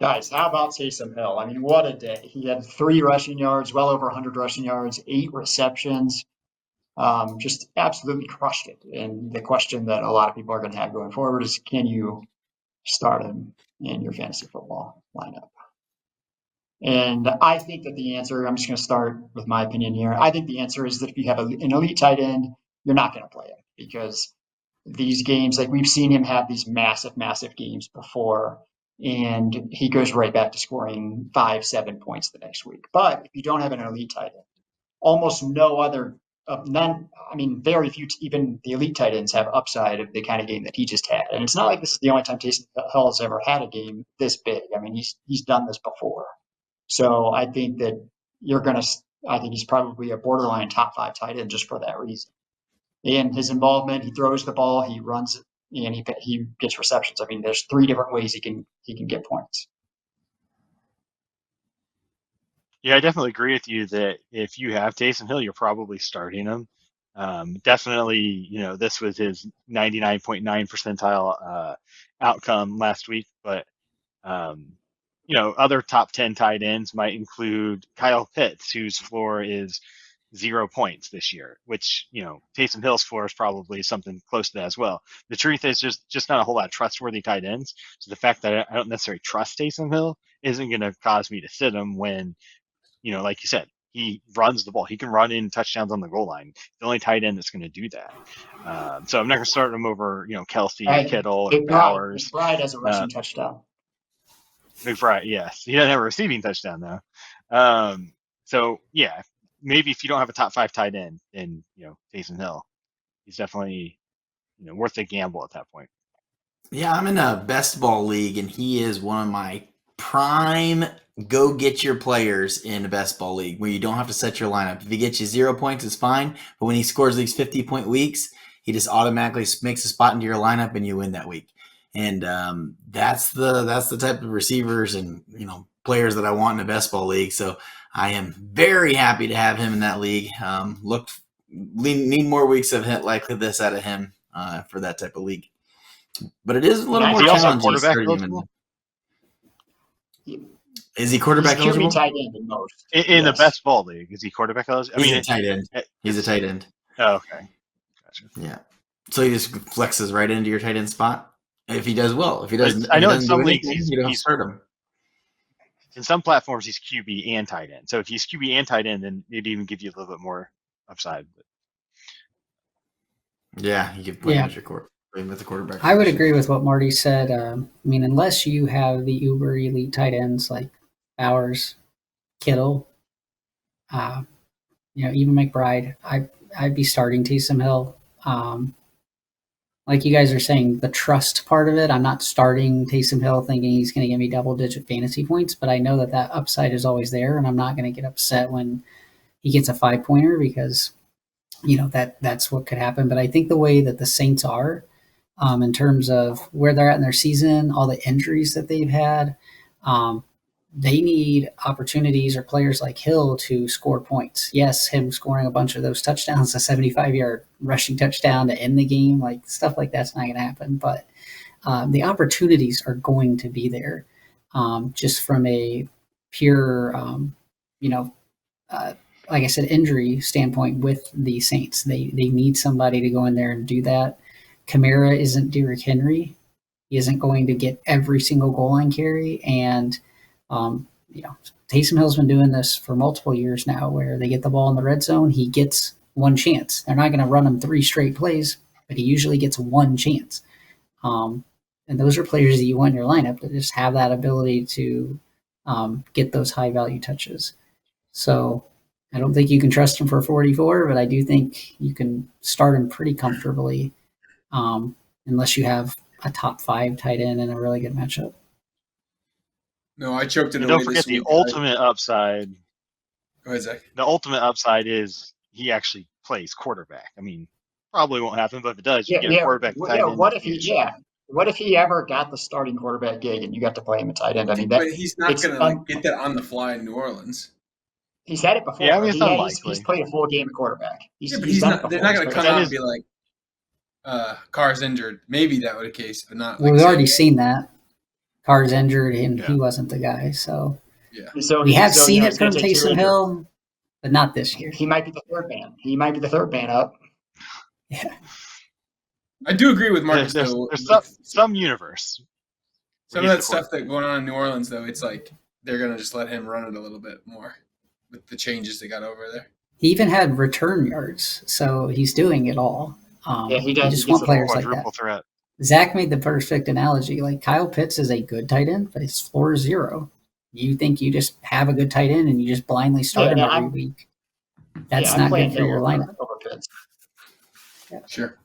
Guys, how about Taysom Hill? I mean, what a day. He had 3 rushing yards, well over 100 rushing yards, 8 receptions, just absolutely crushed it. And the question that a lot of people are going to have going forward is, can you start him in your fantasy football lineup? And I think that the answer, I'm just going to start with my opinion here. I think the answer is that if you have an elite tight end, you're not going to play him because these games, like we've seen him have these massive, massive games before, and he goes right back to scoring 5, 7 points the next week. But if you don't have an elite tight end, almost no other, none, I mean, very few, even the elite tight ends have upside of the kind of game that he just had. And it's not like this is the only time Taysom Hill has ever had a game this big. I mean, he's done this before. So I think that you're going to, I think he's probably a borderline top 5 tight end just for that reason. And his involvement, he throws the ball, he runs, and he gets receptions. I mean, there's 3 different ways he can get points. Yeah, I definitely agree with you that if you have Taysom Hill, you're probably starting him. Definitely, this was his 99.9 percentile outcome last week, but um, other top 10 tight ends might include Kyle Pitts, whose floor is 0 points this year, which, Taysom Hill's floor is probably something close to that as well. The truth is just not a whole lot of trustworthy tight ends. So the fact that I don't necessarily trust Taysom Hill isn't going to cause me to sit him when, like you said, he runs the ball. He can run in touchdowns on the goal line. The only tight end that's going to do that. So I'm not going to start him over, Kelsey or Right? Kittle or McBride, Bowers. McBride has a Uh, rushing touchdown. McBride, yes. He doesn't have a receiving touchdown, though. So, yeah, maybe if you don't have a top 5 tight end, then, Taysom Hill, he's definitely, worth a gamble at that point. Yeah, I'm in a best ball league, and he is one of my prime go get your players in a best ball league where you don't have to set your lineup. If he gets you 0 points, it's fine. But when he scores these 50-point weeks, he just automatically makes a spot into your lineup, and you win that week. And that's the type of receivers and players that I want in a best ball league. So I am very happy to have him in that league. Need more weeks of hit like this out of him for that type of league. But it is a little more Is he also challenging. quarterback eligible? Is he quarterback He's eligible? QB tight end in most. In the best ball league, is he quarterback eligible? He's a tight end. He's a tight end. Oh, okay. Gotcha. Yeah. So he just flexes right into your tight end spot if he does well. If he doesn't, I know in doesn't some do leagues anything, you don't start him. In some platforms he's QB and tight end. So if he's QB and tight end, then maybe even give you a little bit more upside. But. Yeah, you could play him as your with the quarterback. I would agree with what Marty said. I mean, unless you have the uber elite tight ends like Bowers, Kittle, even McBride, I'd be starting Taysom Hill. Like you guys are saying, the trust part of it, I'm not starting Taysom Hill thinking he's going to give me double-digit fantasy points, but I know that upside is always there, and I'm not going to get upset when he gets a 5-pointer because, that's what could happen. But I think the way that the Saints are, in terms of where they're at in their season, all the injuries that they've had, they need opportunities or players like Hill to score points. Yes, him scoring a bunch of those touchdowns, a 75-yard rushing touchdown to end the game, like stuff like that's not going to happen. But the opportunities are going to be there, just from a pure, like I said, injury standpoint with the Saints. They need somebody to go in there and do that. Kamara isn't Derrick Henry. He isn't going to get every single goal line carry. And, Taysom Hill's been doing this for multiple years now where they get the ball in the red zone. He gets one chance. They're not going to run him 3 straight plays, but he usually gets one chance. And those are players that you want in your lineup that just have that ability to get those high value touches. So I don't think you can trust him for 44, but I do think you can start him pretty comfortably. Unless you have a top 5 tight end in a really good matchup. No, I choked it away. Don't forget the ultimate upside. Go ahead, Zach. The ultimate upside is he actually plays quarterback. I mean, probably won't happen, but if it does, you get a quarterback tight end. What if he ever got the starting quarterback gig and you got to play him a tight end? I mean, but he's not going to get that on the fly in New Orleans. He's had it before. Yeah, I mean, it's unlikely. He's played a full game of quarterback. But he's not. They're not going to come out and be like, Carr's injured. Maybe that would be the case, but not. Well, we've already seen that. Carr's injured, and he wasn't the guy. So So we have seen it it's gonna from take two Taysom injuries. Hill, but not this year. He might be the third man. He might be the third man up. Yeah. I do agree with Marcus, There's though. some universe. Some of that stuff that going on in New Orleans, though, it's like they're going to just let him run it a little bit more with the changes they got over there. He even had return yards, so he's doing it all. Yeah, he does. You just want players like that. Threat. Zach made the perfect analogy. Like Kyle Pitts is a good tight end, but his floor is 0. You think you just have a good tight end and you just blindly start him every week. That's not good for your lineup. Over Pitts. Sure.